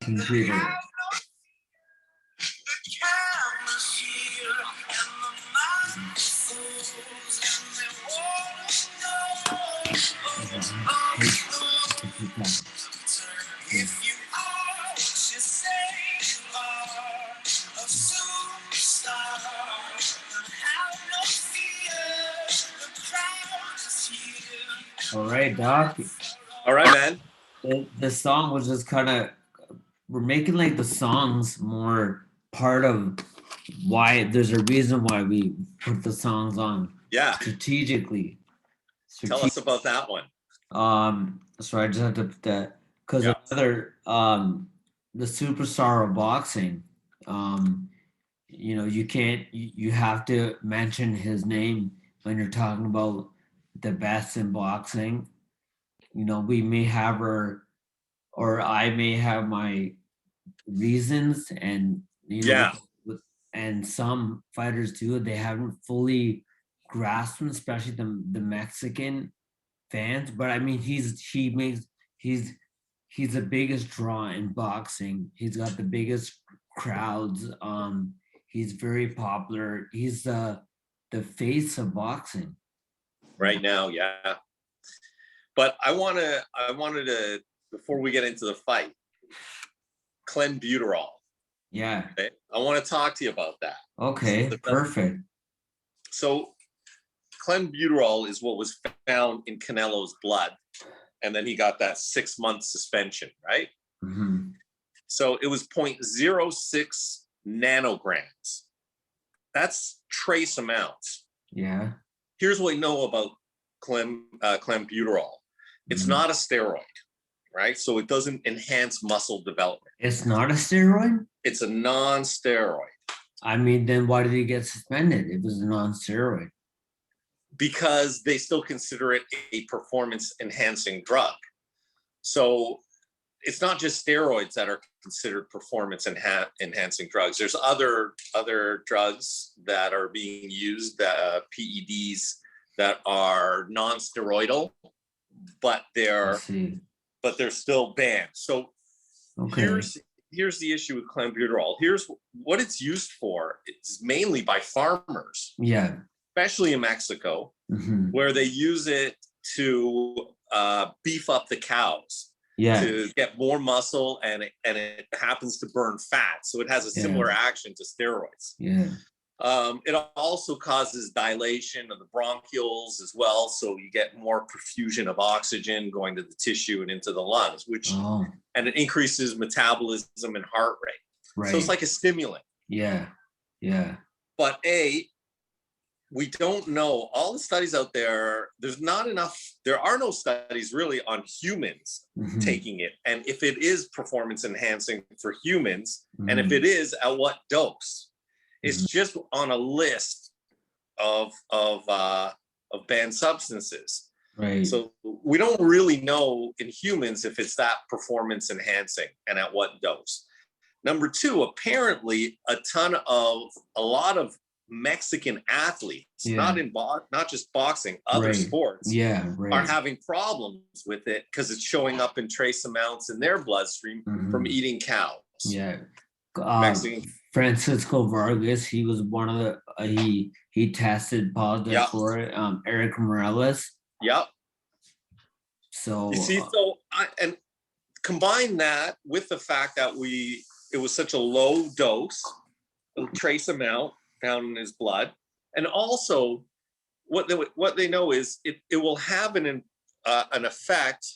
computer. All right, Doc. All right, man. The song was just kind of, we're making like the songs more part of why there's a reason why we put the songs on. Yeah. Strategically. Tell us about that one. So I just have to put that because another the superstar of boxing, you can't, you have to mention his name when you're talking about the best in boxing. We may have or I may have my reasons, and and some fighters too, they haven't fully grasped him, especially the Mexican fans. But I mean, he's the biggest draw in boxing. He's got the biggest crowds. He's very popular. He's the face of boxing right now. Yeah. But I wanted to, before we get into the fight, clenbuterol. Yeah. Okay? I want to talk to you about that. Okay, perfect. So clenbuterol is what was found in Canelo's blood. And then he got that 6-month suspension, right? Mm-hmm. So it was 0.06 nanograms. That's trace amounts. Yeah. Here's what we know about clenbuterol. It's not a steroid, right? So it doesn't enhance muscle development. It's not a steroid? It's a non-steroid. I mean, then why did he get suspended? It was a non-steroid. Because they still consider it a performance-enhancing drug. So it's not just steroids that are considered performance-enhancing drugs. There's other drugs that are being used, PEDs, that are non-steroidal, but they're still banned. So here's the issue with clenbuterol. Here's what it's used for. It's mainly by farmers. Yeah. Especially in Mexico, where they use it to beef up the cows, to get more muscle, and it happens to burn fat. So it has a similar action to steroids. Yeah. It also causes dilation of the bronchioles as well. So you get more perfusion of oxygen going to the tissue and into the lungs, and it increases metabolism and heart rate. Right. So it's like a stimulant. Yeah. Yeah. But we don't know, all the studies out there, there are no studies really on humans taking it. And if it is performance enhancing for humans, and if it is, at what dose? It's just on a list of banned substances. Right. So we don't really know in humans if it's that performance enhancing and at what dose. Number two, apparently a lot of Mexican athletes, not just boxing, other sports, are having problems with it because it's showing up in trace amounts in their bloodstream from eating cows. Yeah. Francisco Vargas, he was one of the he tested positive for it. Eric Morales. Yep. So you see, and combine that with the fact that it was such a low dose, a trace amount found in his blood, and also what they know is it will have an effect.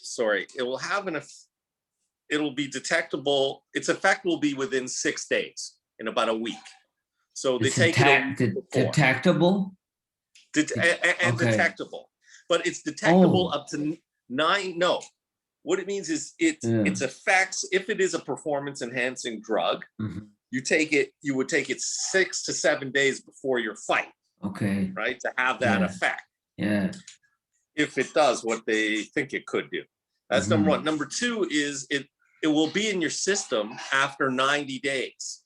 It'll be detectable. Its effect will be within 6 days, in about a week. So they take detectable, detectable, but it's detectable up to 9. No, what it means is its effects. If it is a performance enhancing drug. You would take it 6 to 7 days before your fight. Okay. Right? To have that effect. Yeah. If it does what they think it could do. That's number one. Number two is it will be in your system after 90 days.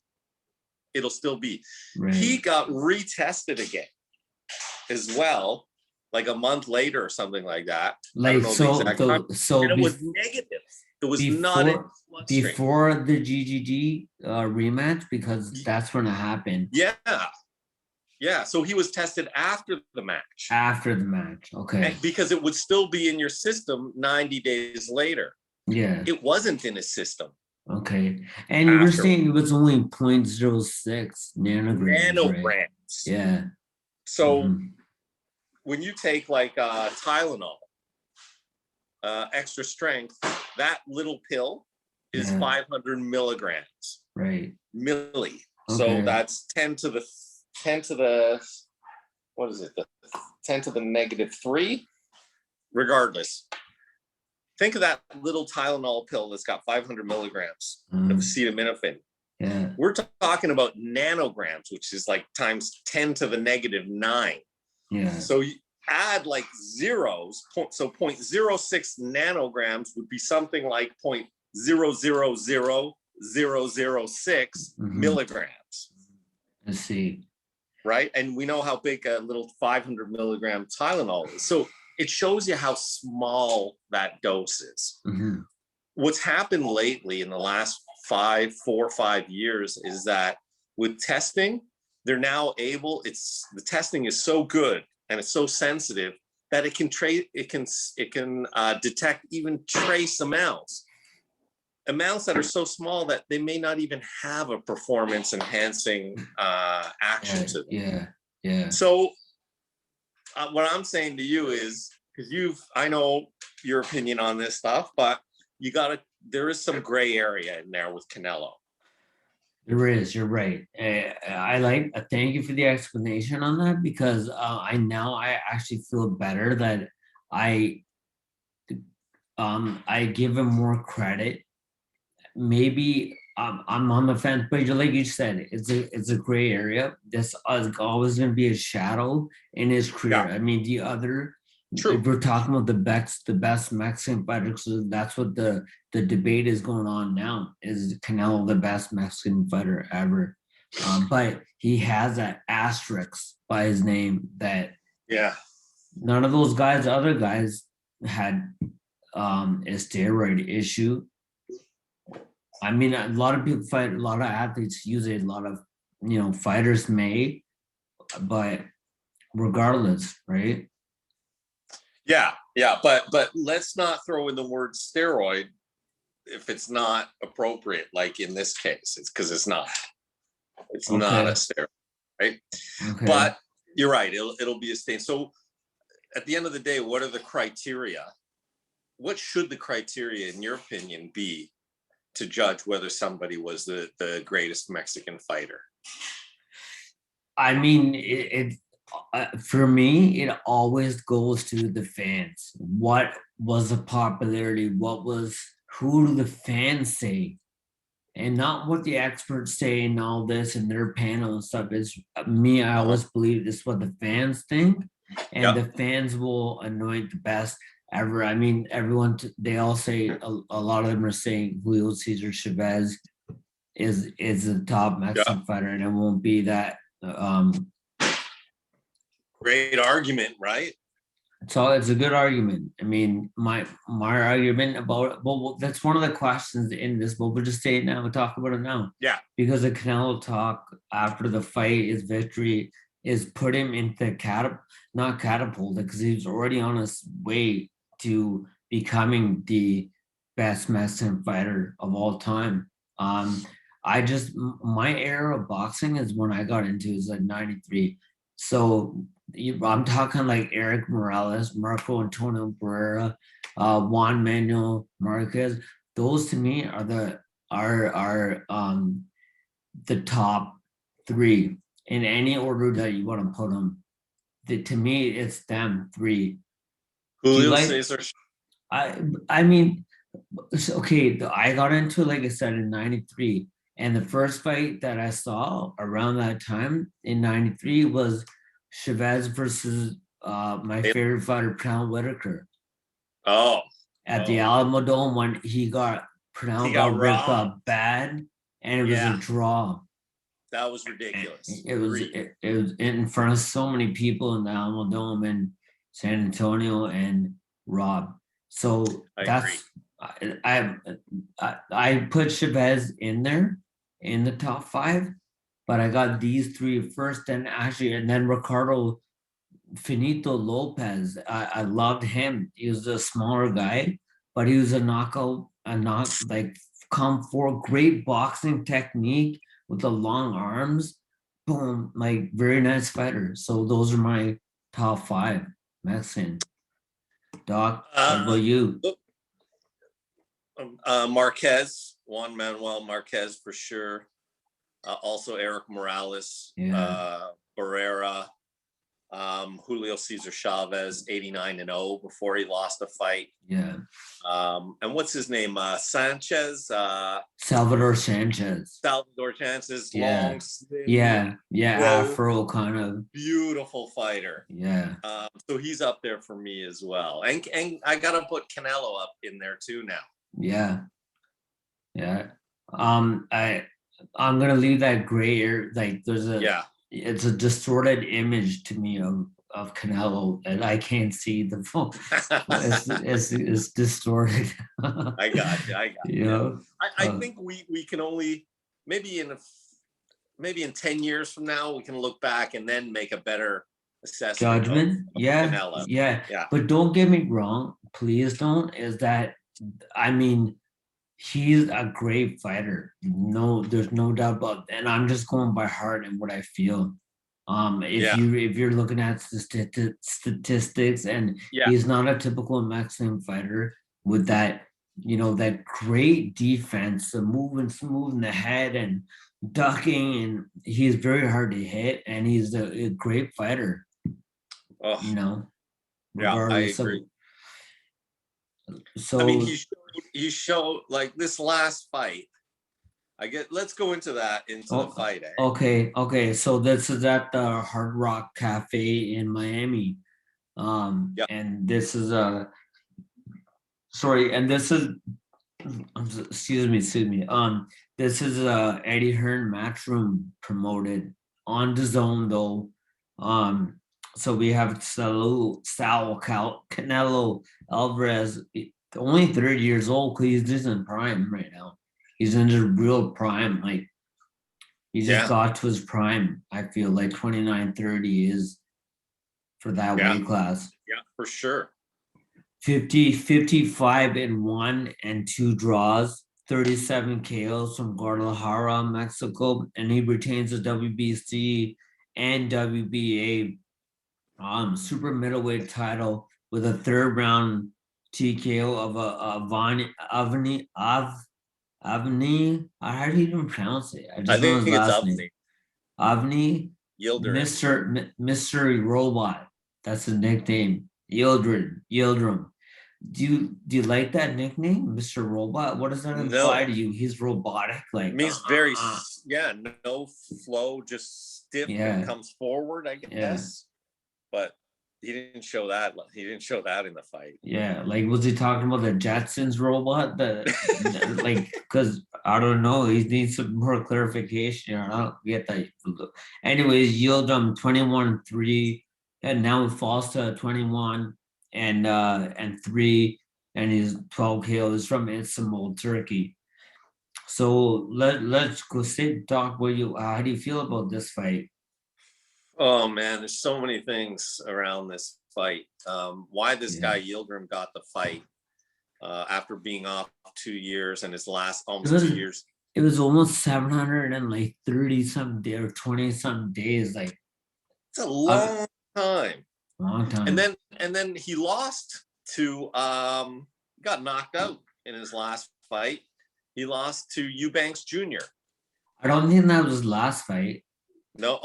It'll still be. Right. He got retested again as well, like a month later or something like that. Like, and it was negative. It was not in his bloodstream. Before the GGG rematch, because that's when it happened. Yeah. Yeah. So he was tested after the match. After the match. Okay. Because it would still be in your system 90 days later. Yeah. It wasn't in his system. Okay. And you were saying it was only 0.06 nanograms. Nanograms. Right? Yeah. So when you take like Tylenol, extra strength, that little pill is 500 milligrams. Right. Milli. Okay. So that's 10 to the what is it? The 10 to the -3. Regardless. Think of that little Tylenol pill that's got 500 milligrams of acetaminophen. Yeah. We're talking about nanograms, which is like times 10 to the -9. Yeah. So you add like zeros. So 0.06 nanograms would be something like 0.000006 milligrams. I see. Right. And we know how big a little 500 milligram Tylenol is. So it shows you how small that dose is. What's happened lately in the last 4 or 5 years is that with testing, they're now able, the testing is so good and it's so sensitive that it can detect even trace amounts that are so small that they may not even have a performance enhancing action to them. Yeah. Yeah. So what I'm saying to you is, because I know your opinion on this stuff, but there is some gray area in there with Canelo. There is, you're right. Thank you for the explanation on that, because I actually feel better that I give him more credit. Maybe I'm on the fence, but like you said, it's a gray area. This is always going to be a shadow in his career. Yeah. I mean, if we're talking about the best Mexican fighter, so that's what the debate is going on now. Is Canelo the best Mexican fighter ever? But he has that asterisk by his name that none of those other guys had a steroid issue. I mean, a lot of people fight, a lot of athletes use it, a lot of, fighters may, but regardless, right? Yeah, but let's not throw in the word steroid if it's not appropriate, like in this case. It's because it's not. It's not a steroid, right? Okay. But you're right, it'll be a stain. So at the end of the day, what are the criteria? What should the criteria, in your opinion, be to judge whether somebody was the greatest Mexican fighter? I mean, for me, it always goes to the fans. What was the popularity? Who do the fans say? And not what the experts say and all this and their panel and stuff. Is me, I always believe this is what the fans think. And the fans will anoint the best ever. I mean, everyone, they all say, a lot of them are saying Julio Cesar Chavez is the top Mexican fighter, and it won't be that. Great argument, right? So it's a good argument. I mean, my argument about, well, that's one of the questions in this, but we'll just say it now. We'll talk about it now. Yeah. Because the Canelo talk after the fight, his victory, is put him into not catapulted, because he was already on his way to becoming the best Mexican fighter of all time. My era of boxing is when I got into, is like 93. So I'm talking like Eric Morales, Marco Antonio Barrera, Juan Manuel Marquez. Those to me are the top three in any order that you want to put them. To me, it's them three. Julio Cesar. I mean, okay, I got into, like I said, in 93. And the first fight that I saw around that time in 93 was Chavez versus my favorite fighter, Pernell Whitaker. At the Alamo Dome, when Pernell got ripped up bad, and it was a draw. That was ridiculous. It was in front of so many people in the Alamo Dome in San Antonio and Rob. So I put Chavez in there in the top 5, but I got these 3 first, and actually, and then Ricardo Finito Lopez. I loved him. He was a smaller guy, but he was a knockout, like come for great boxing technique with the long arms. Boom, like very nice fighter. So those are my top 5 Mexican. Doc, what about you? Marquez, Juan Manuel Marquez for sure. Also Eric Morales, Barrera, Julio Cesar Chavez, 89-0 before he lost a fight. Yeah. And what's his name? Sanchez. Salvador Sanchez. Salvador Sanchez, Yeah. long, slim, Afro kind of beautiful fighter. Yeah. So he's up there for me as well. And I gotta put Canelo up in there too now. Yeah. I'm gonna leave that gray area. Like there's it's a distorted image to me of Canelo, and I can't see the full. It's distorted. I got you. You know? I think we can only maybe in 10 years from now we can look back and then make a better assessment. Judgment. Of Canelo. Yeah. But don't get me wrong. Please don't. Is that I mean. He's a great fighter. No, there's no doubt about that. And I'm just going by heart and what I feel. If you're looking at statistics, and he's not a typical Mexican fighter with that, that great defense, the moving the head and ducking, and he's very hard to hit, and he's a great fighter. I agree. So I mean, he showed like this last fight. Let's go into the fight. Okay. So this is at the Hard Rock Cafe in Miami. And this is excuse me. This is Eddie Hearn Matchroom promoted on the zone though. So we have Canelo Alvarez, only 30 years old, because he's just in prime right now. He's in his real prime. Like, he just got to his prime. I feel like 29, 30 is for that weight class. Yeah, for sure. 55-1 and 2 draws, 37 KOs from Guadalajara, Mexico, and he retains the WBC and WBA super middleweight title with a 3rd round TKO of Avni. How do you even pronounce it? I think it's Avni. Avni Yildirim. Mr. Robot. That's his nickname. Yildirim. Do you like that nickname, Mr. Robot? What does that imply to you? He's robotic, like it means very no flow, just stiff and comes forward, I guess. But he didn't show that. He didn't show that in the fight. Yeah, like was he talking about the Jetsons robot? Because I don't know. He needs some more clarification. I don't get that. Anyways, Yildirim 21-3, and now it falls to 21 and 3, and he's 12 KOs from Istanbul, Turkey. So let's go sit, talk with you. How do you feel about this fight? Oh man, there's so many things around this fight. Why this guy Yildirim got the fight after being off 2 years, and his last almost 2 years. It was almost 730 some day or 20 some days. Like it's a long time. Long time. And then he lost to got knocked out in his last fight. He lost to Eubanks Jr. I don't think that was his last fight. No.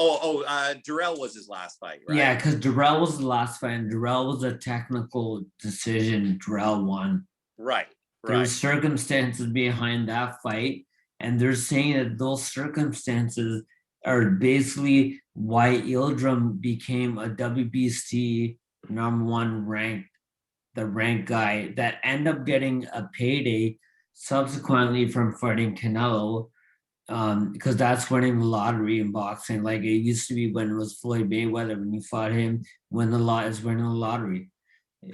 Durrell was his last fight, right? Yeah, because Durrell was the last fight, and Durrell was a technical decision. Durrell won. Right. There's circumstances behind that fight, and they're saying that those circumstances are basically why Yildirim became a WBC #1 ranked guy that ended up getting a payday subsequently from fighting Canelo. Because that's winning the lottery in boxing. Like it used to be when it was Floyd Mayweather, when you fought him, win the lot is winning the lottery.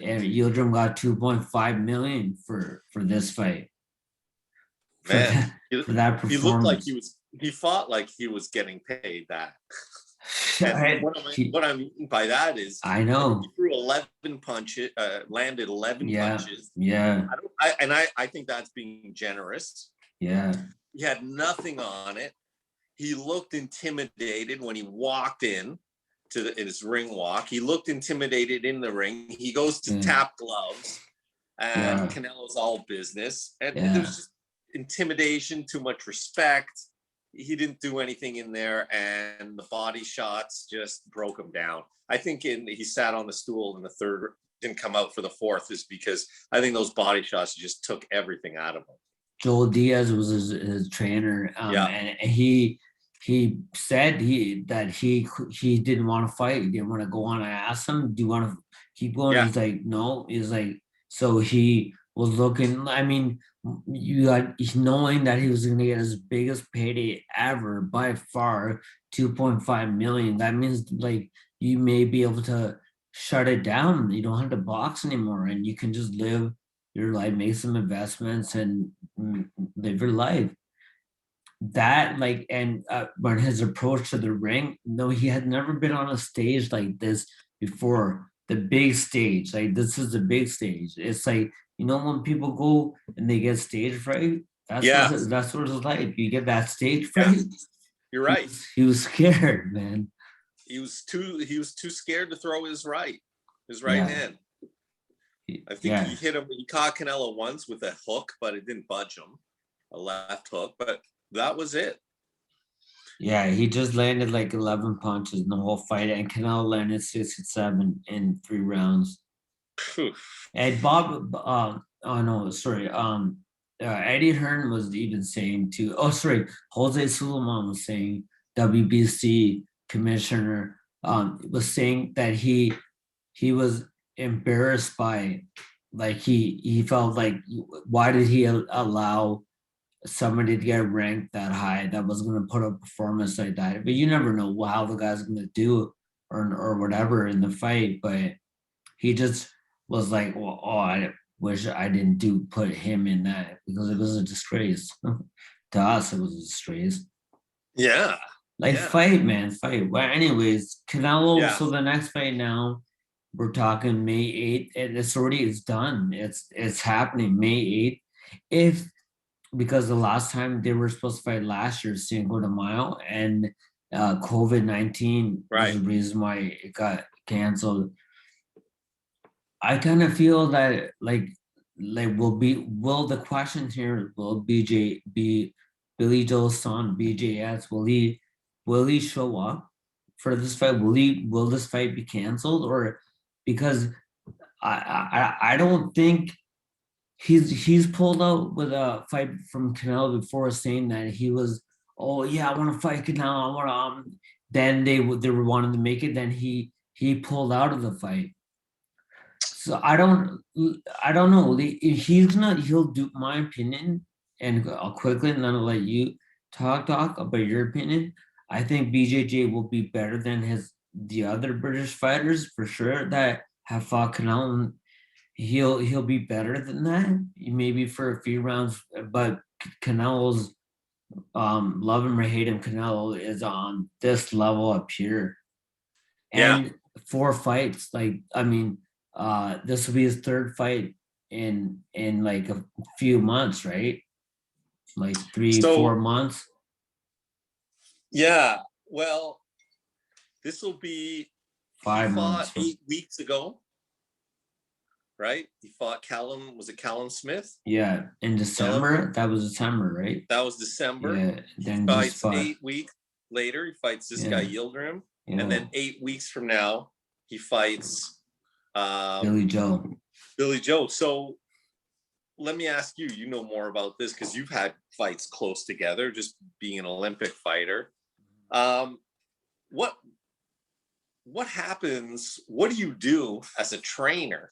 and Yildirim got 2.5 million for this fight. For Man, that, for that he looked like performance. he fought like he was getting paid that. I, And what I mean by that is, I know. he threw 11 punches, landed 11 punches. Yeah. I think that's being generous. Yeah. He had nothing on it. He looked intimidated when he walked in to his ring walk. He looked intimidated in the ring. He goes to tap gloves, and Canelo's all business. And there's just intimidation, too much respect. He didn't do anything in there, and the body shots just broke him down. I think he sat on the stool in the third, didn't come out for the fourth, is because I think those body shots just took everything out of him. Joel Diaz was his trainer, and he said that he didn't want to fight. He didn't want to go on. I asked him, "Do you want to keep going?" He's like, "No." He's like, so he was looking. I mean, you got knowing that he was going to get his biggest payday ever by far, 2.5 million. That means like you may be able to shut it down. You don't have to box anymore, and you can just live your life, make some investments, and live your life. That and when his approach to the ring, no, he had never been on a stage like this before. The big stage, like this is the big stage. It's like, when people go and they get stage fright, that's what it's like. You get that stage fright. You're right. He was scared, man. He was too scared to throw his right hand. I think he hit him. He caught Canelo once with a hook, but it didn't budge him. A left hook, but that was it. Yeah, he just landed like 11 punches in the whole fight, and Canelo landed 67 in 3 rounds. And Eddie Hearn was even saying too. Oh, sorry, Jose Sulaiman was saying, WBC commissioner, was saying that he was embarrassed by, like he felt like, why did he allow somebody to get ranked that high that was going to put a performance like that? But you never know how the guy's going to do or whatever in the fight. But he just was like, well, I wish I didn't put him in that, because it was a disgrace. To us, it was a disgrace. Yeah. Fight, man, fight. Well, anyways, Canelo. So the next fight now, we're talking May 8th, and it's done. It's happening May 8th. Because the last time they were supposed to fight last year, Cinco de Mayo, and COVID-19 was the reason why it got canceled. I kind of feel that will the question here, will Billy Joe's son, BJS, will he show up for this fight? Will this fight be canceled? Or because I don't think he's pulled out with a fight from Canelo before, saying that he was, oh yeah, I want to fight Canelo. I want to. Then they were wanting to make it. Then he pulled out of the fight. So I don't know. He'll do my opinion, and I'll quickly, and then I'll let you talk about your opinion. I think BJJ will be better than the other British fighters for sure that have fought Canelo. He'll be better than that, maybe for a few rounds, but Canelo's, love him or hate him, Canelo is on this level up here. And 4 fights, this will be his 3rd fight in like a few months, right? Like 3-4 months. Yeah, well, this will be 5 months. 8 weeks ago. Right? He fought Callum Smith? Yeah, in December. That was December, right? That was December. Yeah. Then he fights 8 weeks later. He fights this guy Yildirim, and then 8 weeks from now, he fights Billy Joe. So let me ask you. You know more about this because you've had fights close together, just being an Olympic fighter. What happens? What do you do as a trainer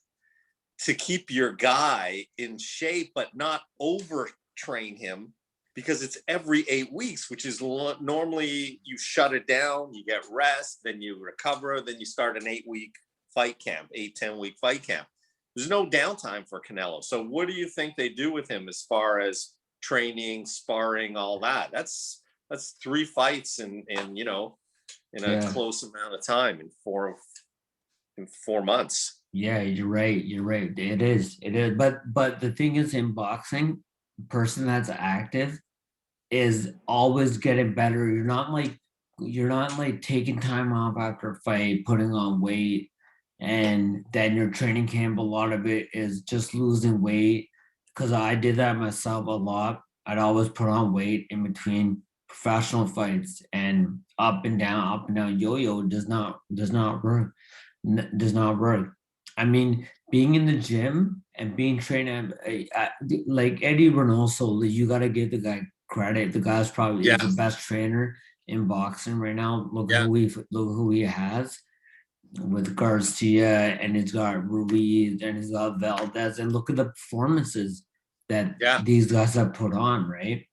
to keep your guy in shape, but not overtrain him? Because it's every 8 weeks, which is normally you shut it down, you get rest, then you recover, then you start an 8-week fight camp, 8-10 week fight camp. there's no downtime for Canelo. So what do you think they do with him as far as training, sparring, all that? That's 3 fights in a close amount of time in 4 months. Yeah, you're right. You're right. It is. It is. But the thing is, in boxing, the person that's active is always getting better. You're not like taking time off after a fight, putting on weight, and then your training camp. A lot of it is just losing weight. Because I did that myself a lot. I'd always put on weight in between professional fights, and up and down, yo-yo does not work. Does not work. I mean, being in the gym and being trained like Eddie Reynoso, you got to give the guy credit. The guy's probably is Yeah, the best trainer in boxing right now. yeah, Look who he has with Garcia, and he's got Ruiz, and he's got Valdez, and look at the performances that yeah, these guys have put on, right? yeah.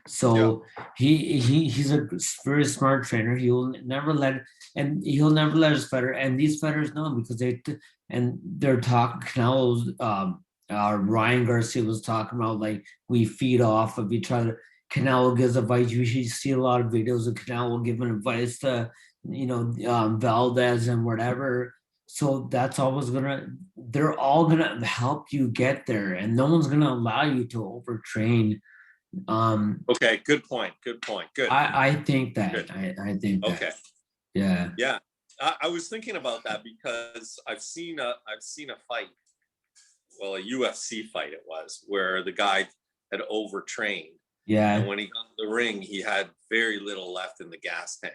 So he's a very smart trainer. He'll never let his fighter, and these fighters know him because they're talking. Canelo's Ryan Garcia was talking about, like, we feed off of each other. Canelo gives advice. You should see a lot of videos of Canelo giving advice to Valdez and whatever. So that's always they're all gonna help you get there, and no one's gonna allow you to overtrain. Okay, good point. Good point. Good. I think that. Good. I think that. Okay. Yeah. Yeah. I was thinking about that because I've seen a fight, well, a UFC fight it was, where the guy had overtrained. Yeah. And when he got in the ring, he had very little left in the gas tank.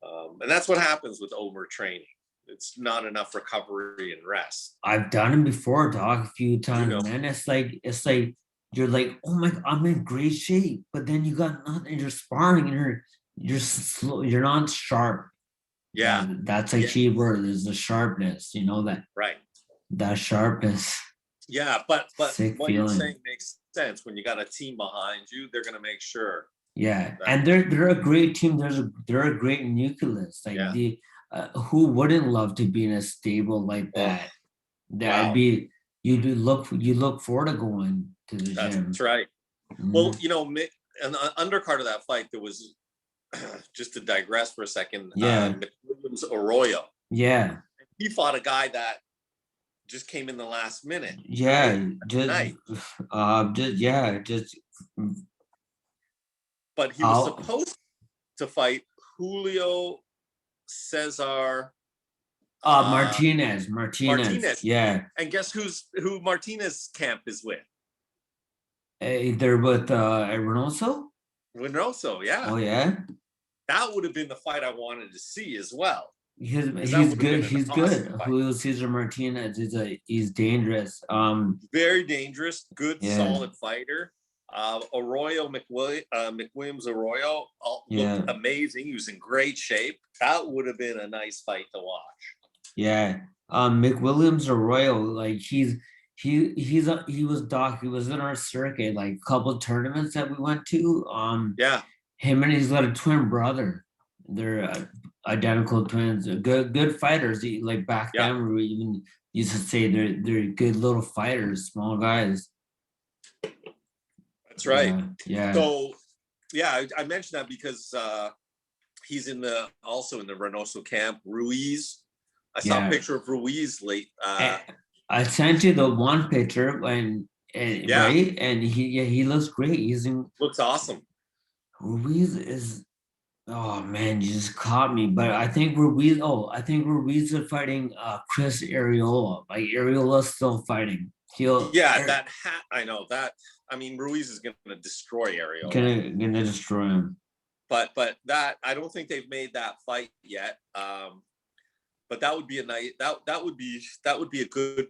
And that's what happens with overtraining. It's not enough recovery and rest. I've done it before, Doc, a few times, You know, man. It's like you're like, oh my, I'm in great shape, but then you got nothing. You're sparring, and you're slow. You're not sharp. yeah, And that's a yeah, key word, is the sharpness. right. That sharpness. Yeah, but Sick what you're feeling. saying makes sense. When you got a team behind you, they're going to make sure Yeah, that, and they're a great team. They're a great nucleus. Like yeah. who wouldn't love to be in a stable like Oh, that? That'd wow, be you look forward to going to the gym. that's right. Well, Mhm. an undercard of that fight, there was, just to digress for a second, Yeah, Williams Arroyo. yeah, He fought a guy that just came in the last minute, yeah. right? Night. Just But he was I'll supposed to fight Julio Cesar Martinez. Martinez. Yeah, And guess who Martinez camp is with? they're with Reynoso. Reynoso, yeah. Oh yeah, That would have been the fight I wanted to see as well. he's That he's would have good. been an He's awesome good. fight. Julio Cesar Martinez he's dangerous. Very dangerous, good, Yeah, solid fighter. McWilliams Arroyo yeah, looked amazing. He was in great shape. That would have been a nice fight to watch. yeah. McWilliams Arroyo, like he was Doc. He was in our circuit, like a couple of tournaments that we went to. Yeah, Him and he's got a twin brother. They're identical twins. Good fighters. Like back yeah, then, we even used to say they're good little fighters, small guys. that's right. Yeah. So, yeah, I mentioned that because he's also in the Reynoso camp. Ruiz. I saw a picture of Ruiz late. I sent you the one picture Yeah, right, and he looks great. looks awesome. Ruiz is. Oh man, you just caught me. But I think Ruiz is fighting Chris Arreola. Like Arreola's still fighting. Yeah, that hat. I know that. I mean, Ruiz is going to destroy Arreola. Gonna destroy him. But that, I don't think they've made that fight yet. But that would be a nice that would be a good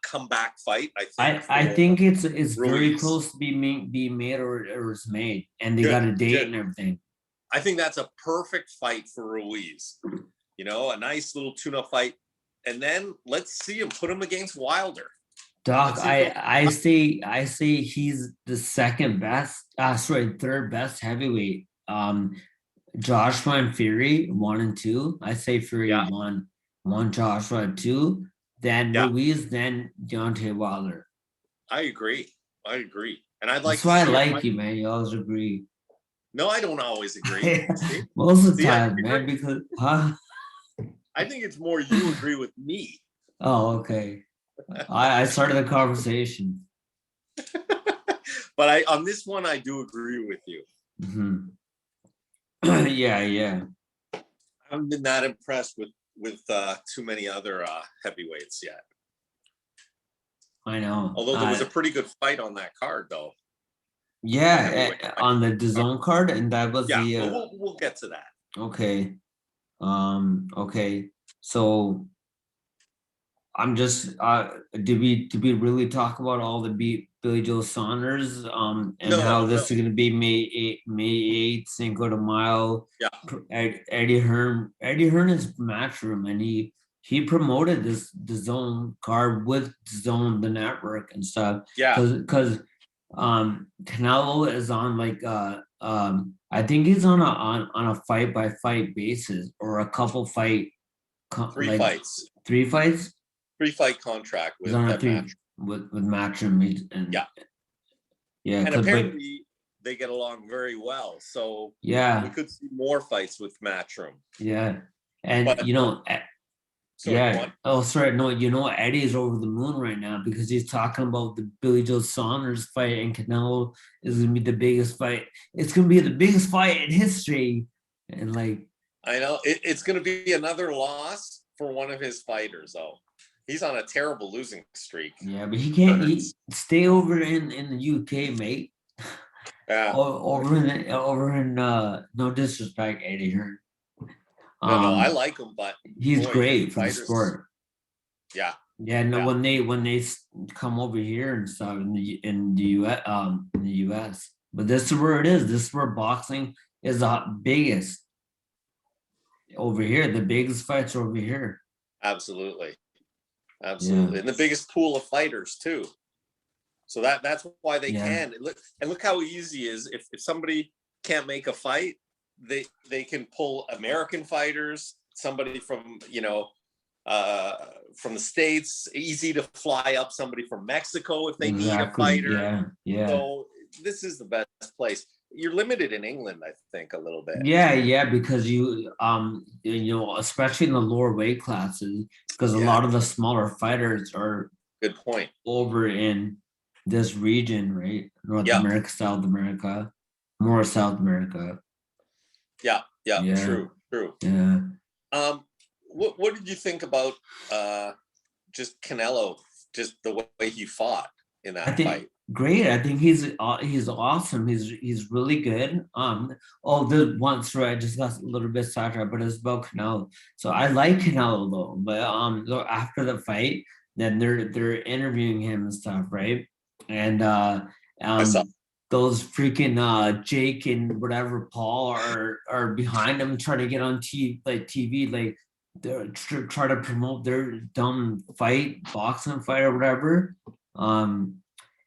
comeback fight. I think it's very Ruiz. close to be made or it's made, and they Good, got a date good. and everything. I think that's a perfect fight for Ruiz. A nice little tuna fight, and then let's see him put him against Wilder. Doc, I say he's the second best. Third best heavyweight. Joshua and Fury 1 and 2. I say Fury 1, Joshua 2. then Ruiz, then Deontay Wilder. I agree. And I'd like That's to why I see like you, man. You always agree. No, I don't always agree. Most of the time, man, because I think it's more you agree with me. Oh, okay. I started the conversation. But on this one, I do agree with you. Mm-hmm. yeah. I haven't been that impressed with too many other heavyweights yet. I know. Although there was a pretty good fight on that card, though. Yeah, on the DAZN card, and that was we'll get to that. Okay. Okay. So I'm just did we really talk about all the Billy Joe Saunders and how this is gonna be May 8th, Cinco de Mayo. Yeah. Eddie Hearn is Matchroom, and he promoted this DAZN card with DAZN, the network and stuff. Yeah. Because Canelo is on like I think he's on a fight by fight basis, or a couple fight. Three fights. 3-fight contract with Matchroom, and and apparently they get along very well. So we could see more fights with Matchroom. Yeah, and Oh, sorry. No, Eddie's over the moon right now because he's talking about the Billy Joe Saunders fight, and Canelo is gonna be the biggest fight. It's gonna be the biggest fight in history, and like I know it's gonna be another loss for one of his fighters, though. He's on a terrible losing streak. Yeah, but he can't stay over in the UK, mate. Yeah. over in no disrespect, Eddie Hearn. No, I like him, but he's great for the sport. Yeah. Yeah. No, when they come over here and stuff in the US, but this is where it is. This is where boxing is the biggest over here. The biggest fights are over here. Absolutely. And the biggest pool of fighters too. So that's why they can look how easy it is. If somebody can't make a fight, they can pull American fighters, somebody from from the States, easy to fly up somebody from Mexico if they need a fighter. Yeah. So this is the best place. You're limited in England, I think, a little bit. Yeah, because you especially in the lower weight classes, because a lot of the smaller fighters are good point over in this region, right? North America, South America, more South America. Yeah, true. Yeah. What did you think about just Canelo, just the way he fought in that fight? Great. I think he's awesome. He's really good. The one story I just got a little bit sidetracked, but it's about Canelo. So I like Canelo though. But so after the fight, then they're interviewing him and stuff, right? And those freaking Jake and whatever Paul are behind him trying to get on TV, like they're trying to promote their dumb boxing fight or whatever.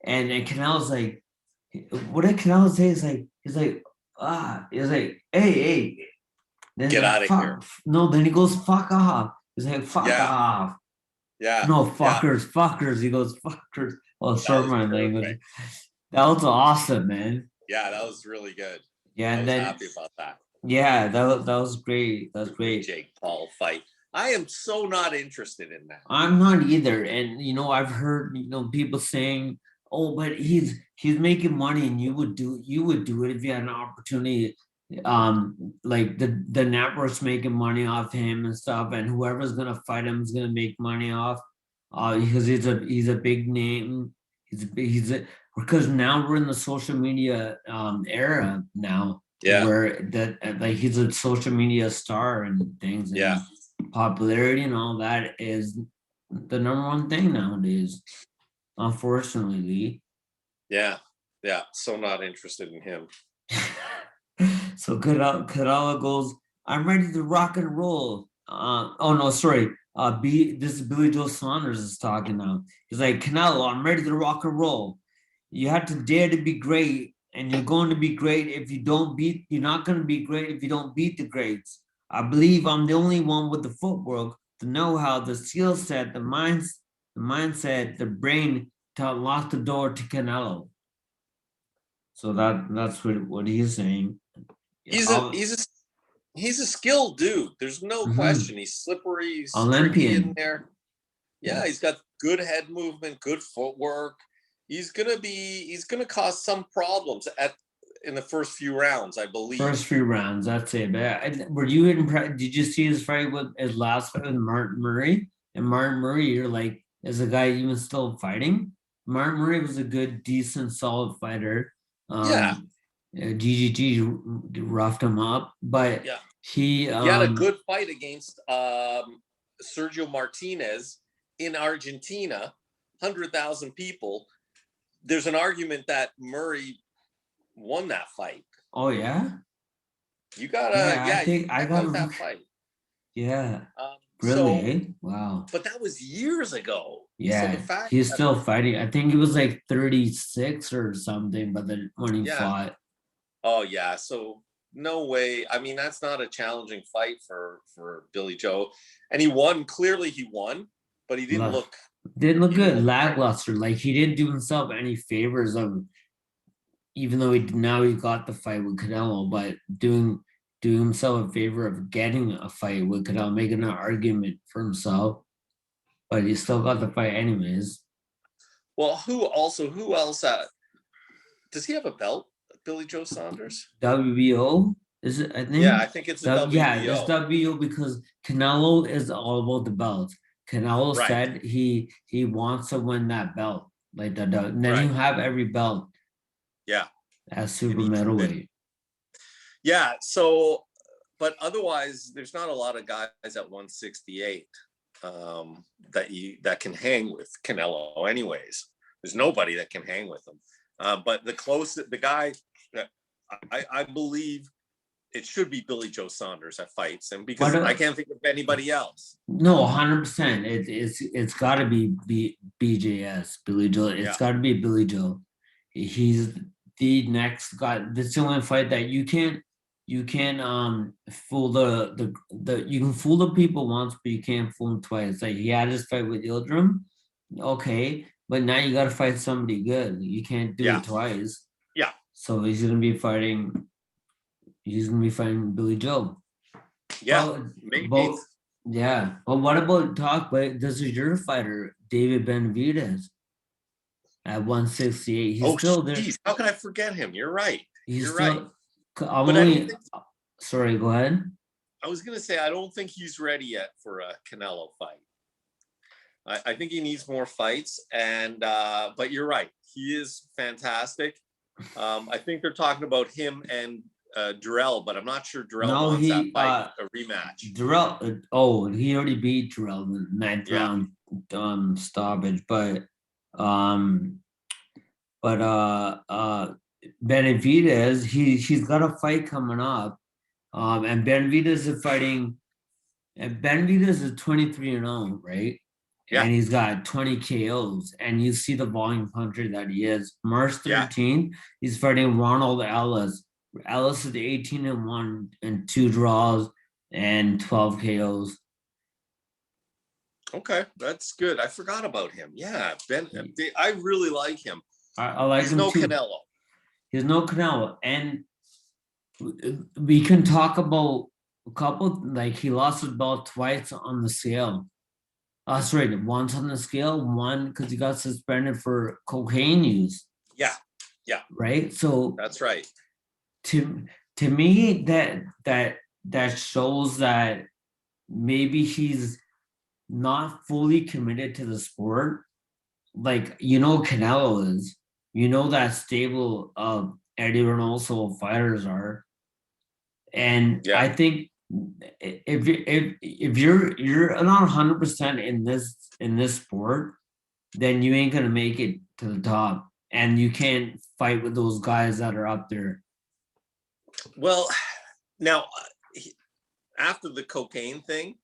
And Canelo's like, what did Canelo say? He's like, hey. Then get out of here. No, then he goes, fuck off. He's like, fuck off. Yeah. No, fuckers. He goes, fuckers. Oh, sorry, my language. That was awesome, man. Yeah, that was really good. Yeah, I was happy about that. Yeah, that was great. That was great. Jake Paul fight. I am so not interested in that. I'm not either. And I've heard people saying, "Oh, but he's making money, and you would do it if you had an opportunity." Like the network's making money off him and stuff, and whoever's gonna fight him is gonna make money off. Because he's a big name. Because now we're in the social media era now. Yeah. Where he's a social media star and things. And popularity and all that is the number one thing nowadays, unfortunately. Yeah. So not interested in him. So Canelo goes, I'm ready to rock and roll. This is Billy Joe Saunders is talking now. He's like, Canelo, I'm ready to rock and roll. You have to dare to be great, and you're going to be great you're not going to be great if you don't beat the greats. I believe I'm the only one with the footwork the know-how, the skill set, the mindset, the brain to unlock the door to Canelo. So that's what he's saying. He's a skilled dude. There's no question. He's slippery. He's tricky in there. Yeah, he's got good head movement, good footwork. He's gonna cause some problems in the first few rounds, I believe. First few rounds, that's it. But were you impressed? Did you see his fight with his last fight with Martin Murray? And Martin Murray, you're like, is the guy even still fighting? Martin Murray was a good, decent, solid fighter. GGG roughed him up, but he had a good fight against Sergio Martinez in Argentina, 100,000 people. There's an argument that Murray won that fight. Oh yeah, you gotta I got that fight. Yeah, really? Wow. But that was years ago. Yeah, so the fact he's still fighting. I think he was like 36 or something, but then when he fought. Oh yeah, so no way. I mean, that's not a challenging fight for Billy Joe, and he won. Clearly, he won, but he didn't look good. Lackluster. Like he didn't do himself any favors of, even though he got the fight with Canelo, but doing himself a favor of getting a fight with Canelo, making an argument for himself, but he still got the fight anyways. Well, who else? Does he have a belt? Billy Joe Saunders? WBO? Is it? I think. Yeah, I think it's a WBO. Yeah, it's WBO because Canelo is all about the belt. Canelo said he wants to win that belt. Like then he'll have every belt. Yeah. As super middleweight. Yeah, so but otherwise there's not a lot of guys at 168 that can hang with Canelo anyways. There's nobody that can hang with him. But the guy that I believe it should be Billy Joe Saunders that fights him, because I can't think of anybody else. No, 100%. It's got to be BJS, Billy Joe. It's got to be Billy Joe. He's the next guy. That's the only fight that you can't fool you can fool the people once, but you can't fool them twice. Like he had his fight with Interim, okay, but now you got to fight somebody good. You can't do it twice. Yeah. So he's gonna be fighting Billy Joe. Yeah, maybe. Yeah, but what about this is your fighter, David Benavidez, at 168. He's still there. How can I forget him? You're right. You're right. Sorry, go ahead. I was gonna say I don't think he's ready yet for a Canelo fight. I think he needs more fights, and but you're right. He is fantastic. I think they're talking about him and Durrell, but I'm not sure Durrell wants that fight, a rematch. Durrell, he already beat Durrell in the ninth round stoppage, but Benavidez, he's got a fight coming up, and Benavidez is fighting, and Benavidez is 23-0, right? Yeah. And he's got 20 KOs, and you see the volume puncher that he is. March 13th, he's fighting Ronald Ellis. Ellis is 18-1 and 2 draws and 12 KOs. Okay, that's good. I forgot about him. Yeah, I really like him. I like him too. Canelo. He's no Canelo, and we can talk about a couple. Like he lost his belt twice on the scale. Sorry, once on the scale, one because he got suspended for cocaine use. Yeah. Right. So that's right. To me, that shows that maybe he's not fully committed to the sport. Like Canelo is. That stable of Eddie Reynoso fighters are, and I think if you're not 100% in this sport, then you ain't gonna make it to the top, and you can't fight with those guys that are up there. Well, now after the cocaine thing,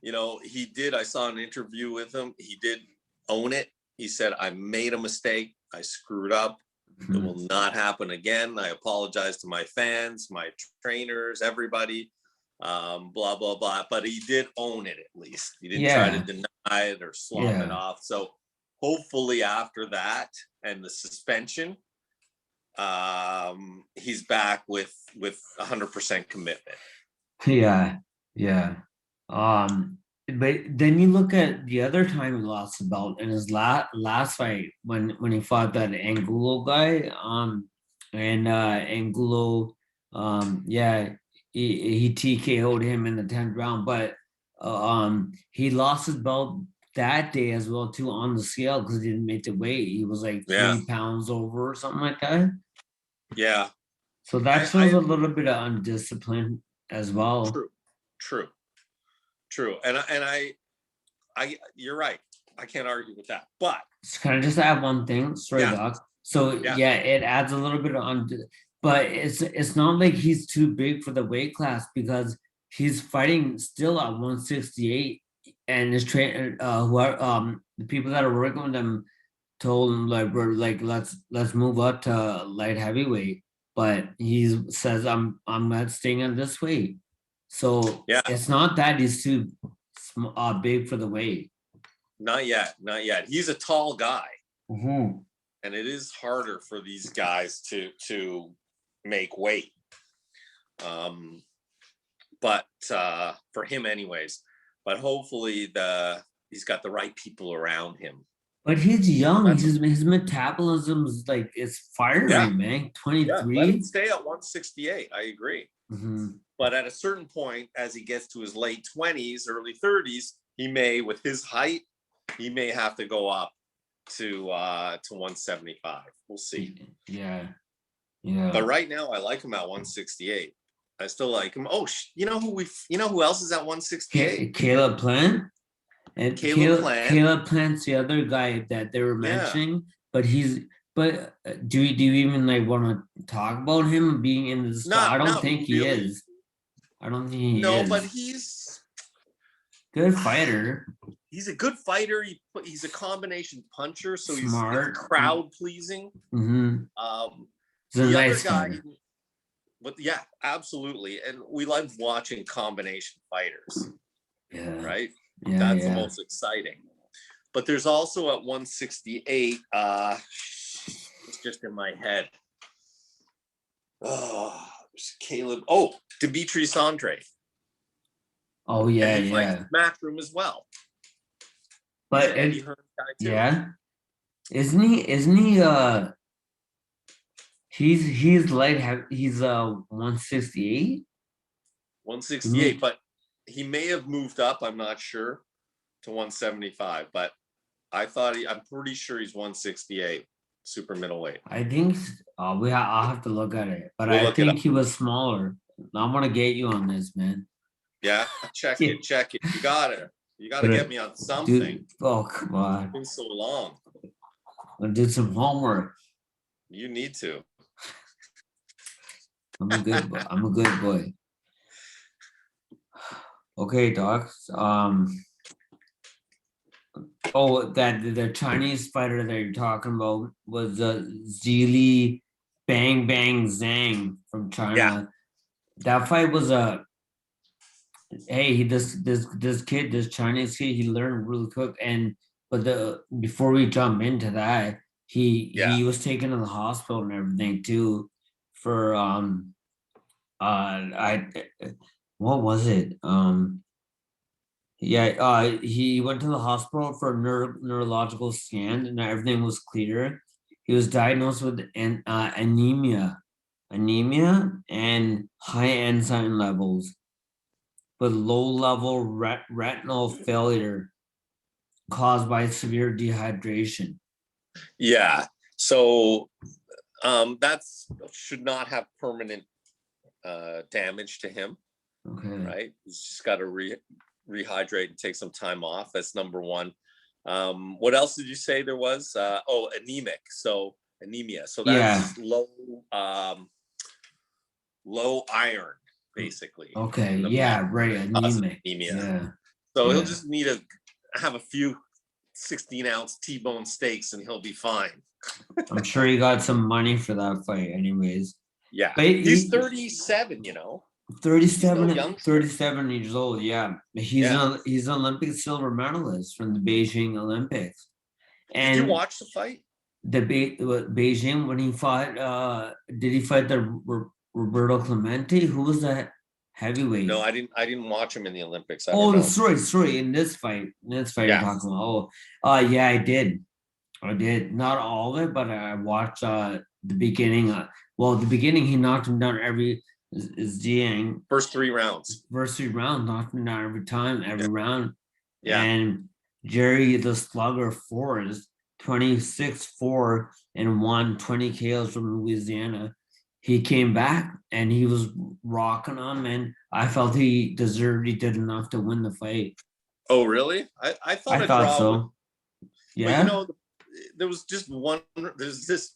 he did. I saw an interview with him. He did own it. He said, "I made a mistake. I screwed up. It will not happen again. I apologize to my fans, my trainers, everybody." blah, blah, blah. But he did own it at least. He didn't try to deny it or slop it off. So hopefully after that and the suspension, he's back with 100% commitment. Yeah. But then you look at the other time he lost the belt in his last fight when he fought that Angulo guy. And Angulo, he TKO'd him in the 10th round, but he lost his belt that day as well too on the scale because he didn't make the weight. He was like 3 pounds over or something like that. Yeah. So that shows a little bit of undiscipline as well. True. And I you're right. I can't argue with that. But can I just add one thing? Sorry, Doc. So it adds a little bit of but it's not like he's too big for the weight class because he's fighting still at 168, and his trainer, the people that are working with him, told him let's move up to light heavyweight, but he says I'm not staying on this weight. So it's not that he's too big for the weight. Not yet. He's a tall guy, and it is harder for these guys to make weight. But for him, anyways. But hopefully he's got the right people around him. But he's young. His metabolism is like it's firing, man. 23. Let him stay at 168. I agree. But at a certain point, as he gets to his late 20s, early 30s, he may, with his height, he may have to go up to 175. We'll see. Yeah. But right now, I like him at 168. I still like him. Oh, you know who else is at 168? Caleb Plant. And Caleb Plant's the other guy that they were mentioning, but do you even want to talk about him being in this spot? I don't think he is. I don't think he is. No, but he's good fighter. He's a good fighter. He's a combination puncher, so smart, he's crowd pleasing. The nice other guy, but absolutely. And we love watching combination fighters. Yeah. Right. That's the most exciting. But there's also at 168, it's just in my head. Oh, there's Caleb. Oh, Demetrius Andre. Oh, yeah. Matchroom as well. But isn't he he's light, he's 168? 168, but he may have moved up, I'm not sure, to 175, but I'm pretty sure he's 168, super middleweight. I think I'll have to look at it, but I think he was smaller. I'm gonna get you on this, man. Yeah, check it. You gotta get me on something. Dude, oh, come on. It's been so long. I did some homework. You need to. I'm a good boy. Okay, Doc. That the Chinese fighter that you're talking about was Zili Bang Bang Zhang from China. Yeah. That fight was this Chinese kid, he learned really quick. Before we jump into that, he was taken to the hospital and everything too for what was it? He went to the hospital for a neurological scan and everything was clear. He was diagnosed with anemia and high enzyme levels, but low-level retinal failure caused by severe dehydration. Yeah, so that should not have permanent damage to him. Okay. Right? He's just got to rehydrate and take some time off. That's number one. What else did you say there was? Anemic. So anemia. So that's low iron, basically. Okay. Yeah. Right. Anemic. Anemia. Yeah. So he'll just need to have a few 16-ounce T-bone steaks and he'll be fine. I'm sure he got some money for that fight, anyways. Yeah. But he's 37. 37, youngster. 37 years old. Yeah, Yeah. he's an Olympic silver medalist from the Beijing Olympics. Did you And watch the fight? Beijing, when he fought, did he fight the Roberto Clemente? Who was that heavyweight? No, I didn't watch him in the Olympics. I don't Oh, know. sorry. In this fight Yeah. you're talking about. Yeah, I did. Not all of it, but I watched the beginning. The beginning he knocked him down every Zhang. First 3 rounds. First 3 rounds, knocked him down every time, every round. Yeah. And Jerry the Slugger Forrest, 26-4 and won 20 KOs from Louisiana. He came back and he was rocking them, and I felt he did enough to win the fight. Oh, really? I thought I thought so. would, yeah. But there's this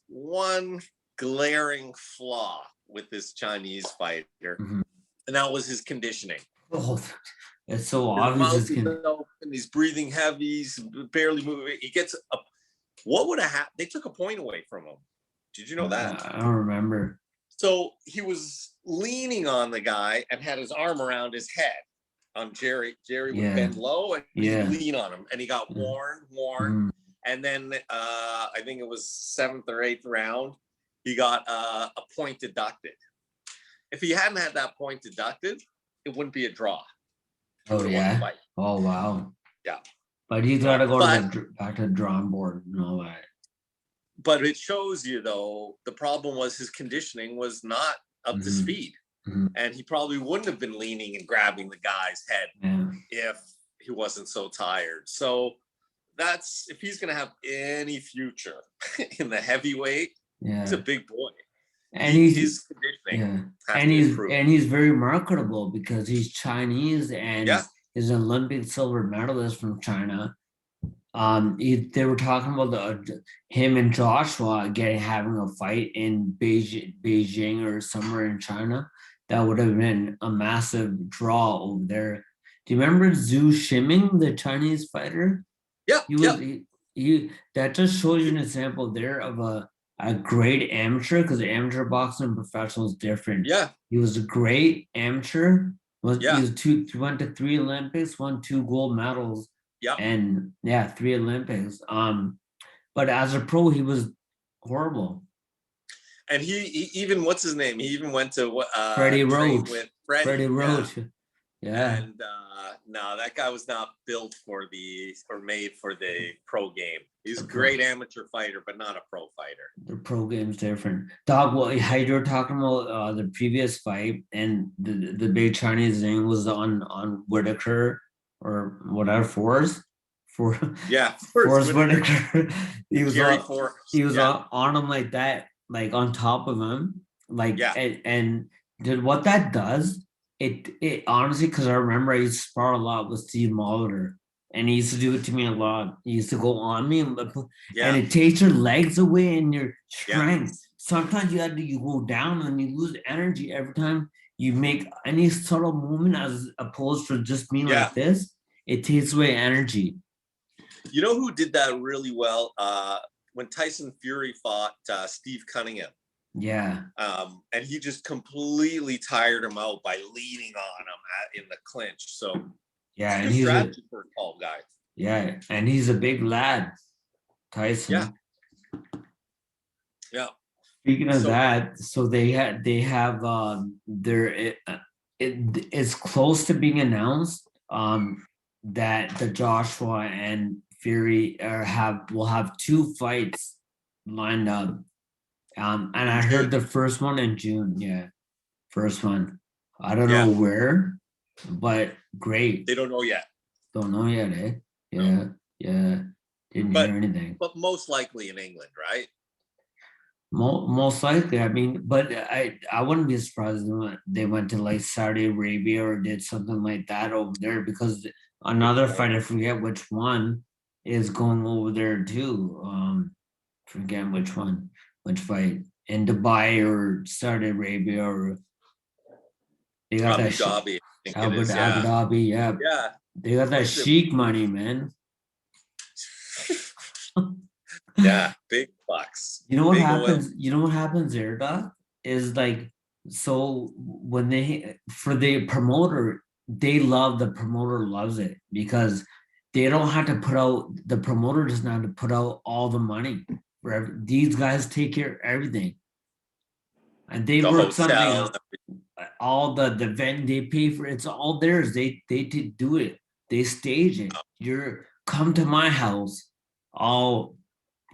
one glaring flaw with this Chinese fighter, Mhm. and that was his conditioning. Oh, it's so His obvious. mouth is open, he's breathing heavy, he's barely moving. He gets a, what would have happened? They took a point away from him. Did you know that? I don't remember. So he was leaning on the guy and had his arm around his head on Jerry. Jerry would bend low and he'd lean on him, and he got worn. Mm. And then I think it was 7th or 8th round, he got a point deducted. If he hadn't had that point deducted, it wouldn't be a draw. Oh, yeah. Oh, wow. Yeah. But he's got to go back to the drawing board and all that. But it shows you, though, the problem was his conditioning was not up to speed. Mm-hmm. And he probably wouldn't have been leaning and grabbing the guy's head if he wasn't so tired. So that's, if he's going to have any future in the heavyweight, he's a big boy. And his conditioning and he's very marketable because he's Chinese and is an Olympic silver medalist from China. They were talking about him and Joshua having a fight in Beijing or somewhere in China. That would have been a massive draw over there. Do you remember Zhu Shiming, the Chinese fighter? Yeah. That just shows you an example there of a great amateur, because amateur boxing and professional is different. Yeah. He was a great amateur. He went to 3 Olympics, won 2 gold medals. Yeah. And 3 Olympics. But as a pro, he was horrible. And he even, what's his name? He even went to Freddie Roach. With Freddie Roach. Yeah. And no, that guy was not built made for the pro game. He's a great amateur fighter, but not a pro fighter. The pro game's different. Dog, how you were talking about the previous fight, and the big Chinese thing was on Whitaker or whatever, Forrest Whitaker. He was on him like that, like on top of him, like and what that does. It honestly, because I remember I used to spar a lot with Steve Molitor, and he used to do it to me a lot. He used to go on me, and it takes your legs away and your strength. Sometimes you go down and you lose energy every time you make any subtle movement, as opposed to just being like this. It takes away energy. You know who did that really well? When Tyson Fury fought Steve Cunningham. Yeah. And he just completely tired him out by leaning on him in the clinch. So and he's strategy for a tall guy. Yeah, and he's a big lad, Tyson. Yeah. Speaking of that, so it's close to being announced that the Joshua and Fury will have 2 fights lined up. And I heard the first one in June. Yeah, first one. I don't know where, but great. They don't know yet. Don't know yet, eh? Yeah. Didn't hear anything. But most likely in England, right? Most likely. I mean, but I wouldn't be surprised if they went to like Saudi Arabia or did something like that over there, because another fight, I forget which one, is going over there too. Forget which fight, in Dubai or Saudi Arabia, or they got Abu Dhabi. Abu Dhabi, yeah. They got that chic money, man. Yeah, big bucks. You know what happens? You know what happens there, Doc? Is like so when they for the promoter, the promoter loves it because they don't have to put out the promoter doesn't have to put out all the money. These guys take care of everything, and they The work something hotel. out. All the vent they pay for it's all theirs. They do it. They stage it. You're come to my house. I'll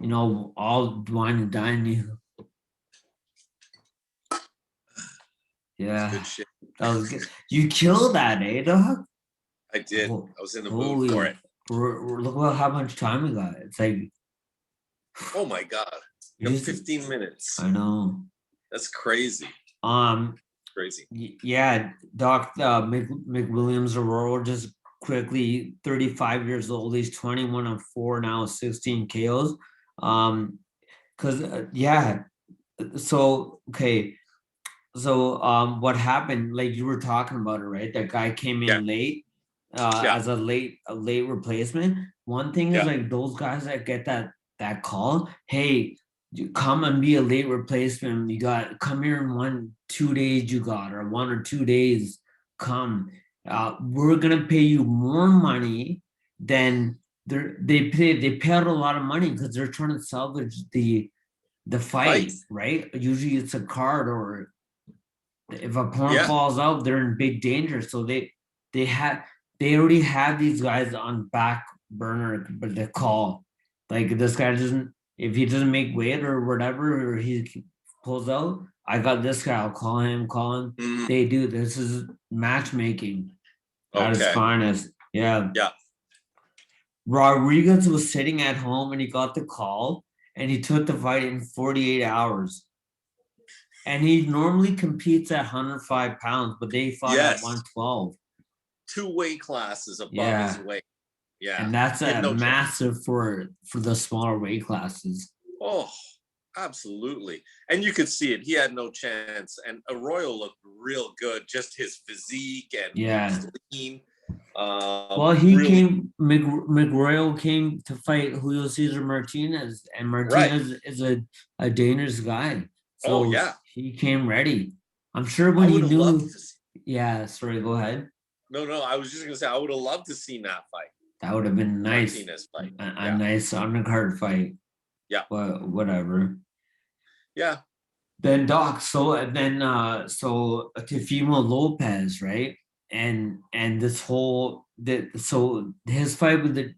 I'll wine and dine you. It's Yeah, good shit. that was good. You killed that, eh, dog? I did. Oh, I was in the mood holy, for it. look how much time we got. It's like Oh my God. You got 15 minutes. I know. That's crazy. Um, Crazy. yeah, Doc McWilliams Arroyo just quickly 35 years old. He's 21-4 now, 16 KOs. Because yeah, so okay, so what happened? Like you were talking about it, right? That guy came Yeah. in late, Yeah. as a late replacement. One thing is Yeah. like those guys that get that call, hey, you come and be a late replacement. You got come here in 1-2 days. You got or 1 or 2 days. Come, we're gonna pay you more money than they pay out a lot of money because they're trying to salvage the fight, right? Usually it's a card or if a opponent Yeah. falls out, they're in big danger. So they have they already have these guys on back burner, but they call like this guy doesn't if he doesn't make weight or whatever or he pulls out. I got this guy. I'll call him. Call him. Mhm. They do. This is matchmaking at its Okay. finest. Yeah. Yeah. Rodriguez was sitting at home and he got the call and he took the fight in 48 hours. And he normally competes at 105 pounds, but they fought at Yes. 112. 2 weight classes above Yeah. his weight. Yeah. And that's He had no chance. massive for the smaller weight classes. Oh, absolutely. And you could see it. He had no chance. And Arroyo looked real good. Just his physique and Yeah. he was lean. Well, he really, came. McRoyal came to fight Julio Cesar Martinez, and Martinez is a dangerous guy. So Oh, yeah. he came ready. I'm sure I when he would have loved knew. to see. Yeah, sorry. Go ahead. No, I was just gonna say I would have loved to see that fight. That would have been nice. Martinez fight. A Yeah. nice undercard fight. Yeah. But whatever. Yeah. Then Doc, so Teofimo Lopez, right? And this whole so his fight with the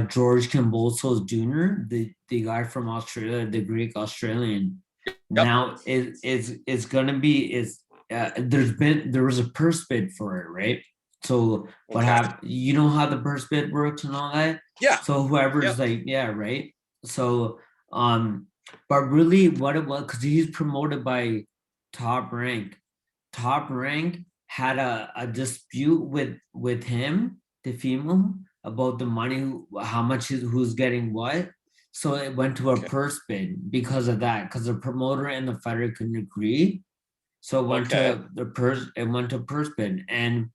George Kambosos Jr., the guy from Australia, the Greek Australian. Yep. Now it's gonna be there was a purse bid for it, right? So what happened? You know how the purse bid works and all that? Yeah. So whoever's like, yeah, right. So but really what it was, because he's promoted by Top Rank. Top Rank had a dispute with him, Teofimo, about the money, how much who's getting what. So it went to a purse bid because of that, because the promoter and the fighter couldn't agree. So it went to the purse. It went to purse bid, and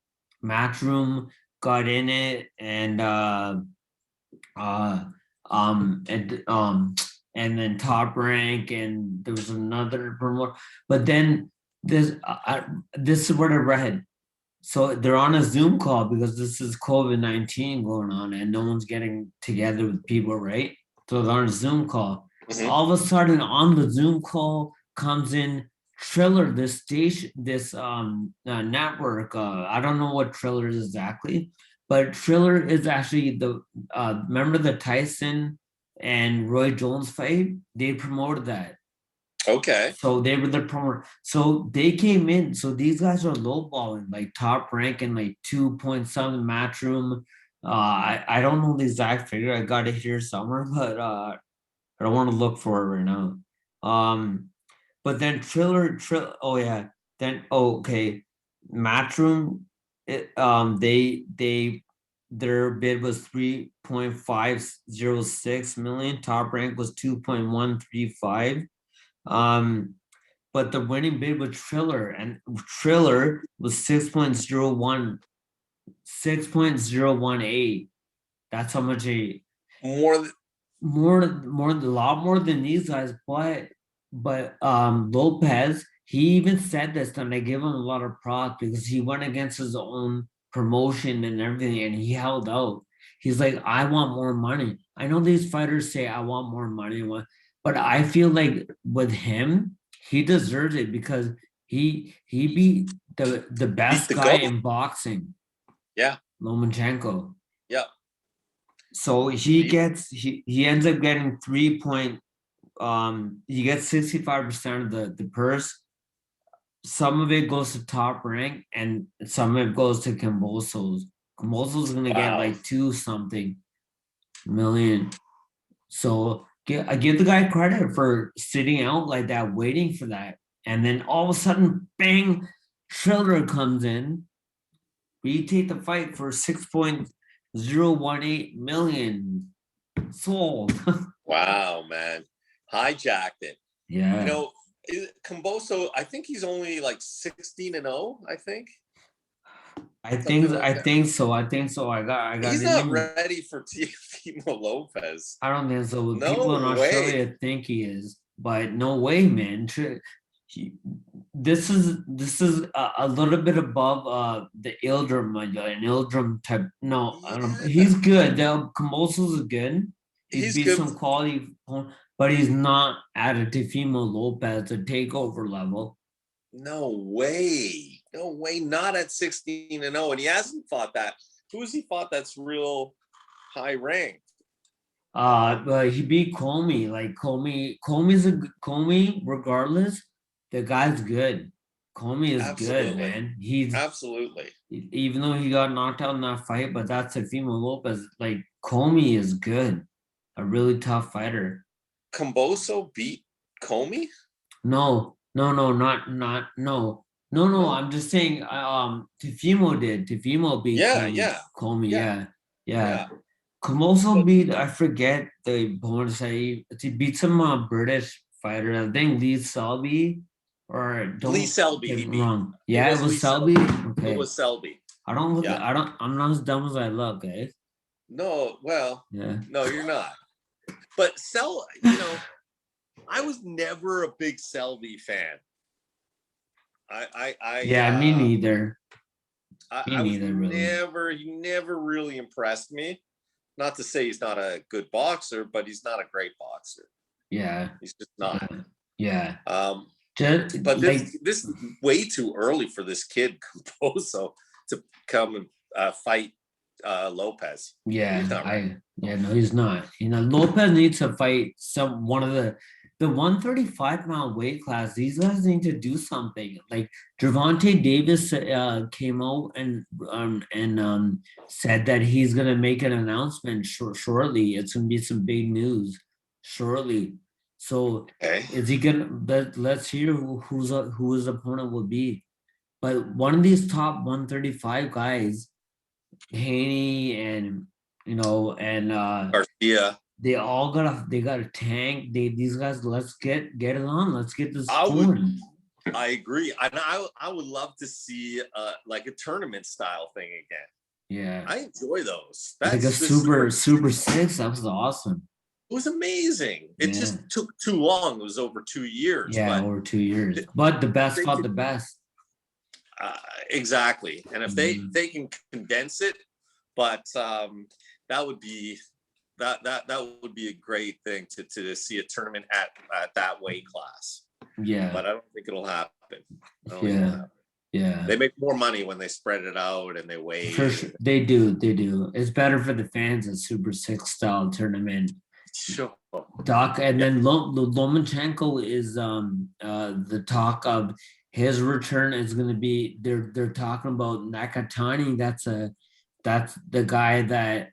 Matchroom got in it, and and then Top Rank, and there was another promoter. But then this is what I read. So they're on a Zoom call because this is COVID-19 going on, and no one's getting together with people, right? So they're on a Zoom call. Mhm. All of a sudden, on the Zoom call comes in Triller, this station, this network. I don't know what Triller is exactly, but Triller is actually the remember the Tyson and Roy Jones fight? They promoted that. Okay. So they were the promoter. So they came in. So these guys are lowballing, like Top Rank and like 2.7 Matchroom. I don't know the exact figure. I got it here somewhere, but I don't want to look for it right now. But then oh yeah. Then okay. Matchroom, their bid was 3.506 million. Top Rank was 2.135. But the winning bid was Triller, and Triller was 6.018. That's how much a a lot more than these guys, but Lopez, he even said this, and I give him a lot of props because he went against his own promotion and everything, and he held out. He's like, I want more money. I know these fighters say I want more money, but I feel like with him, he deserves it because he beat the Beat best the guy GOAT. in boxing, Yeah. Lomachenko. Yeah. So he ends up getting he gets 65% of the purse. Some of it goes to Top Rank and some of it goes to Cambosos. Cambosos gonna get Wow. like 2 something million. So I give the guy credit for sitting out like that, waiting for that. And then all of a sudden, bang, Triller comes in. We take the fight for 6.018 million. Sold. Wow, man. Hijacked it. Yeah. You know, Camboso, I think he's only like 16-0, I think. I think so. I got He's it not in. ready for Teofimo Lopez. I don't think so. No People in way. Australia think he is, but no way, man. This is a little bit above the Ildrum, an Ildrum type. No, I don't. He's good. The Cambosos is good. He's beat good. some quality, but he's not at a Teofimo Lopez, a takeover level. No way. No way. Not at 16-0. And he hasn't fought that. Who has he fought that's real high ranked? But he beat Comey. Like Comey, regardless, the guy's good. Comey is good, man. He's absolutely, even though he got knocked out in that fight, but that's Teofimo Lopez. Like Comey is good, a really tough fighter. Camboso beat Comey? No. I'm just saying. Teofimo did. Teofimo beat Comey. Yeah. Camboso beat, I forget the opponent. He beat some British fighter. I think Lee Selby or don't Lee Selby. He beat. Wrong. Yeah, it was Selby. Okay. It was Selby. I'm not as dumb as I look, eh? No, well, yeah. No, you're not. But I was never a big Selby fan. Me neither. He never really impressed me. Not to say he's not a good boxer, but he's not a great boxer. Yeah. He's just not. Yeah. But this is way too early for this kid Camboso to come and fight Lopez. Yeah. No, he's not. Lopez needs to fight one of the 135-pound weight class. These guys need to do something. Like Gervonta Davis came out and said that he's gonna make an announcement shortly. It's gonna be some big news shortly. So is he gonna? Let's hear who his opponent will be. But one of these top 135 guys, Haney and Garcia. They got a tank. These guys, let's get it on. Let's get this going. I agree. And I would love to see like a tournament style thing again. Yeah. I enjoy those. That's like a super 6. That was awesome. It was amazing. It just took too long. It was over 2 years. Yeah, over 2 years. But the best fought the best. Exactly. And if they can condense it, but that would be a great thing to see a tournament at that weight class. Yeah. But I don't think it'll happen. Yeah. They make more money when they spread it out and they weigh. For sure. They do. It's better for the fans, a Super 6 style tournament. Sure. Doc, and then Lomachenko is the talk of his return is going to be. They're talking about Nakatani. That's the guy that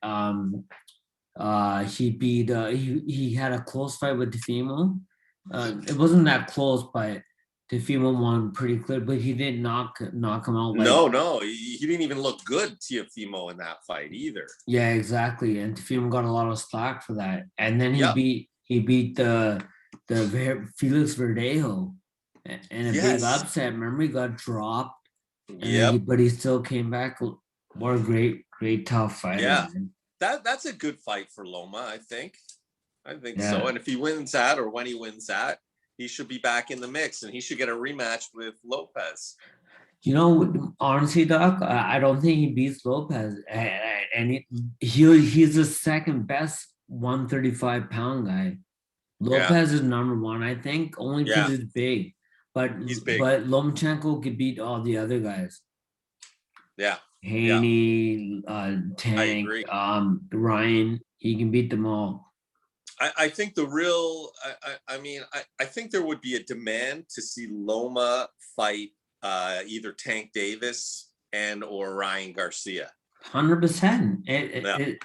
he beat. He had a close fight with Teofimo. It wasn't that close, but Teofimo won pretty clear. But he didn't knock him out. No, he didn't even look good, Teofimo, in that fight either. Yeah, exactly. And Teofimo got a lot of slack for that. And then he beat the Felix Verdejo in a big upset. Remember, he got dropped. But he still came back. What a great tough fight. Yeah, that's a good fight for Loma. I think so. And if he wins that, or when he wins that, he should be back in the mix, and he should get a rematch with Lopez. You know, honestly, Doc, I don't think he beats Lopez, and he's the second best 135-pound guy. Yeah, Lopez is number one, I think, only because yeah, he's big. But he's big. Lomachenko could beat all the other guys. Yeah, Haney, Tank, agree. Ryan, he can beat them all. I think the real, I think there would be a demand to see Loma fight either Tank Davis and or Ryan Garcia. 100%.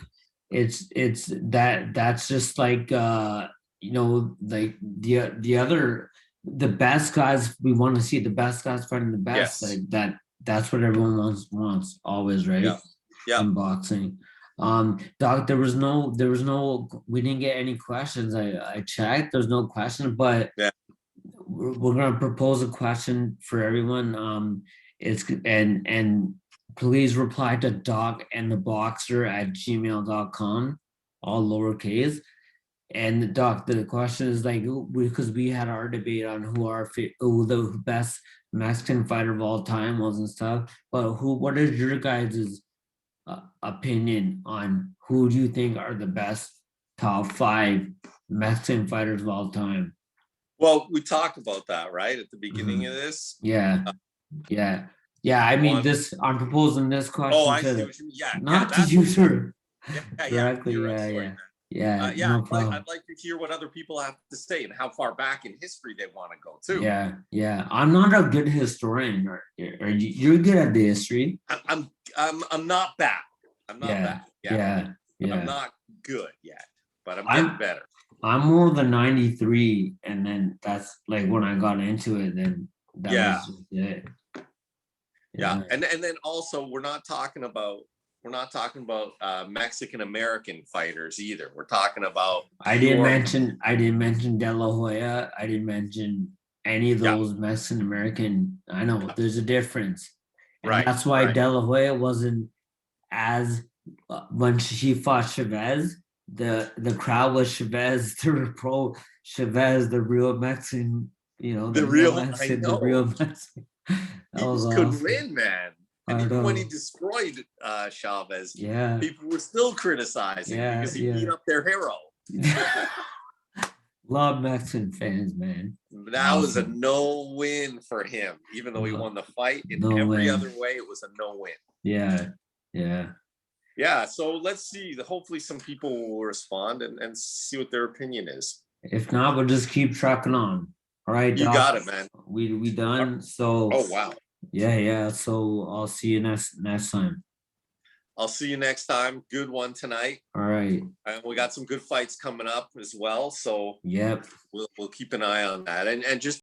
It's that's just like you know, like the best guys. We want to see the best guys fighting the best. Yes. Like that's what everyone wants always, right? Yeah. Yeah. In boxing. Doc, there was no, we didn't get any questions. I checked, there's no question, but yeah, we're gonna propose a question for everyone. It's and please reply to docandtheboxer@gmail.com, all lowercase. And Doc, the question is like, because we had our debate on who the best Mexican fighter of all time was and stuff, but what is your guys' opinion on who do you think are the best top 5 Mexican fighters of all time? Well, we talked about that, right, at the beginning of this. Yeah. I mean, I'm proposing this question. Oh, I see what you mean. Yeah, not to you, sir. Directly. Yeah. No problem. I'd like to hear what other people have to say and how far back in history they want to go too. Yeah. I'm not a good historian, or you're good at the history. I'm not bad. I'm not bad. Yeah. I'm not good yet, but I'm getting better. I'm more the 93, and then that's like when I got into it, then that was just it. Yeah. And then also we're not talking about Mexican American fighters either. We're talking about I didn't mention De La Hoya. I didn't mention any of those Mexican American. I know there's a difference. And that's why De La Hoya wasn't as when she fought Chavez, the crowd was Chavez, the pro Chavez, the real Mexican, you know, the real Mexican. He just couldn't win, man. And even when he destroyed Chavez, people were still criticizing because he beat up their hero. Love Mexican fans, man. That was a no win for him, even though he won the fight. In every other way, it was a no win. Yeah. So let's see. Hopefully, some people will respond and see what their opinion is. If not, we'll just keep trucking on. All right, you got it, man. We done. So. Oh wow. Yeah. So I'll see you next time. I'll see you next time. Good one tonight. All right. And we got some good fights coming up as well. So yep, we'll keep an eye on that. And just